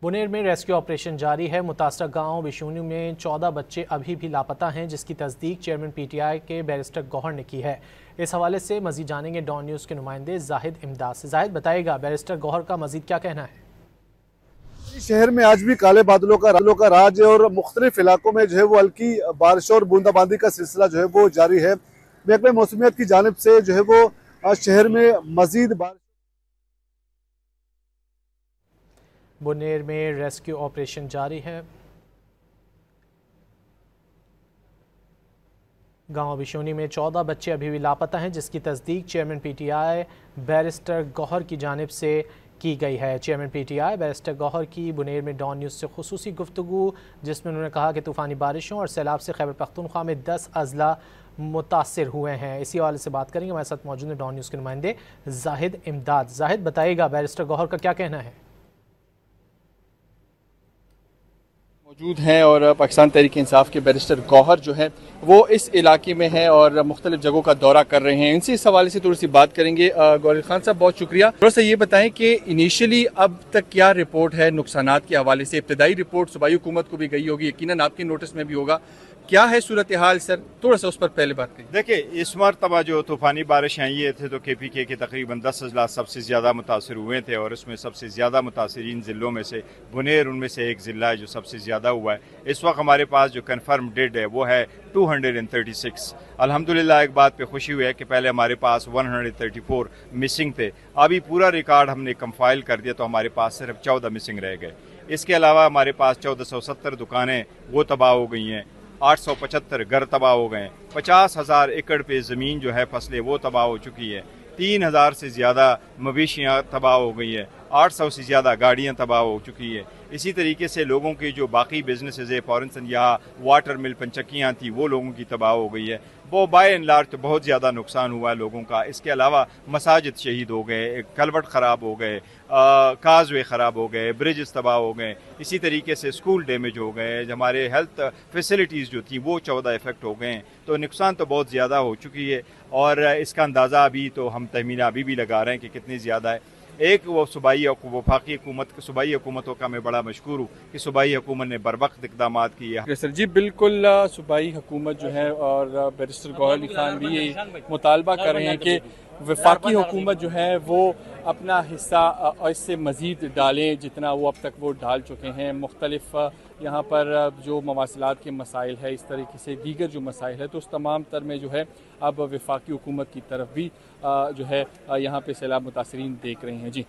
बुनेर में rescue operation जारी है। मुतासरा गांव बिशूनी में 14 बच्चे अभी भी लापता हैं, जिसकी तस्दीक चेयरमैन पीटीआई के बैरिस्टर गौहर ने की है। इस हवाले से मजीद जानेंगे डॉन न्यूज़ के नुमाइंदे जाहिद इमदाद से। जाहिद, बताएगा बैरिस्टर गौहर का मजीद क्या कहना है? शहर में आज भी काले बादलों का राज है और मुख्तलिफ इलाकों में जो है वो हल्की बारिश और बूंदाबांदी का सिलसिला जो है वो जारी है। महकमे मौसमियात की जानिब से जो है वो शहर में मजीद बारिश। बुनेर में रेस्क्यू ऑपरेशन जारी है। गांव बिशोनी में 14 बच्चे अभी भी लापता हैं, जिसकी तस्दीक चेयरमैन पीटीआई बैरिस्टर गौहर की जानिब से की गई है। चेयरमैन पीटीआई बैरिस्टर गौहर की बुनेर में डॉन न्यूज़ से खुसूसी गुफ्तगू, जिसमें उन्होंने कहा कि तूफ़ानी बारिशों और सैलाब से खैबर पख्तूनख्वा में 10 अजला मुतासिर हुए हैं। इसी हवाले से बात करेंगे। हमारे साथ मौजूद है डॉन न्यूज़ के नुमाइंदे जाहिद इमदाद। जाहिद, बताइएगा बैरिस्टर गौहर का क्या कहना है? मौजूद हैं और पाकिस्तान तहरीक इंसाफ के बैरिस्टर गौहर जो है वो इस इलाके में हैं और मुख्तलिफ जगहों का दौरा कर रहे हैं। इनसे इस हवाले से थोड़ी सी बात करेंगे। गौहर खान साहब, बहुत शुक्रिया। थोड़ा सा ये बताएं कि इनिशियली अब तक क्या रिपोर्ट है नुकसानात के हवाले से? इब्तदाई रिपोर्ट सूबाई हुकूमत को भी गई होगी, यकीनन आपके नोटिस में भी होगा। क्या है सूरत हाल सर? थोड़ा सा उस पर पहले बात करें। देखिए, इस मरतबा जो तूफ़ानी बारिश आई थे तो KPK के तकरीबन 10 अजला सबसे ज़्यादा मुतासर हुए थे और उसमें सबसे ज़्यादा मुतासरीन ज़िलों में से बुनेर उनमें से एक ज़िला है जो सबसे ज़्यादा हुआ है। इस वक्त हमारे पास जो कन्फर्म डेड है वो है 236। अल्हम्दुलिल्लाह एक बात पे खुशी हुई है कि पहले हमारे पास 134 मिसिंग थे, अभी पूरा रिकॉर्ड हमने कंपाइल कर दिया तो हमारे पास सिर्फ 14 मिसिंग रह गए। इसके अलावा हमारे पास 1470 दुकानें वो तबाह हो गई हैं, 875 घर तबाह हो गए, 50,000 एकड़ पे ज़मीन जो है फसलें वो तबाह हो चुकी है, 3,000 से ज़्यादा मवेशियाँ तबाह हो गई है, 800 से ज़्यादा गाड़ियाँ तबाह हो चुकी है। इसी तरीके से लोगों की जो बाकी बिजनेसेस है, फॉर इंस्टेंस यहाँ वाटर मिल पंचक्कियाँ थी वो लोगों की तबाह हो गई है। वो बाय एंड लार्ज तो बहुत ज़्यादा नुकसान हुआ है लोगों का। इसके अलावा मसाजिद शहीद हो गए, कलवट ख़राब हो गए, काजवे ख़राब हो गए, ब्रिजेस तबाह हो गए। इसी तरीके से स्कूल डैमेज हो गए, हमारे हेल्थ फैसिलिटीज़ जो थी वो 14 इफेक्ट हो गए। तो नुकसान तो बहुत ज़्यादा हो चुकी है और इसका अंदाज़ा अभी तो हम तहमीना अभी भी लगा रहे हैं कि कितनी ज़्यादा है। एक वो सूबाई वफाकी हुकूमत, सूबाई हुकूमतों का मैं बड़ा मशकूर हूँ कि सूबाई हुकूमत ने बरवक्त इकदाम किए हैं। सर जी, बिल्कुल सूबाई हुकूमत जो है और बैरिस्टर गौहर खान भी ये मुतालबा कर रहे हैं कि वफाकी हुकूमत जो है वो अपना हिस्सा इससे मज़ीद डालें जितना वो अब तक वो डाल चुके हैं। मुख्तलिफ यहाँ पर जो मवासिलात के मसाइल है, इस तरीके से दीगर जो मसाइल है, तो उस तमाम तर में जो है अब वफाकी हुकूमत की तरफ भी जो है यहाँ पे सैलाब मुतासरीन देख रहे हैं। जी।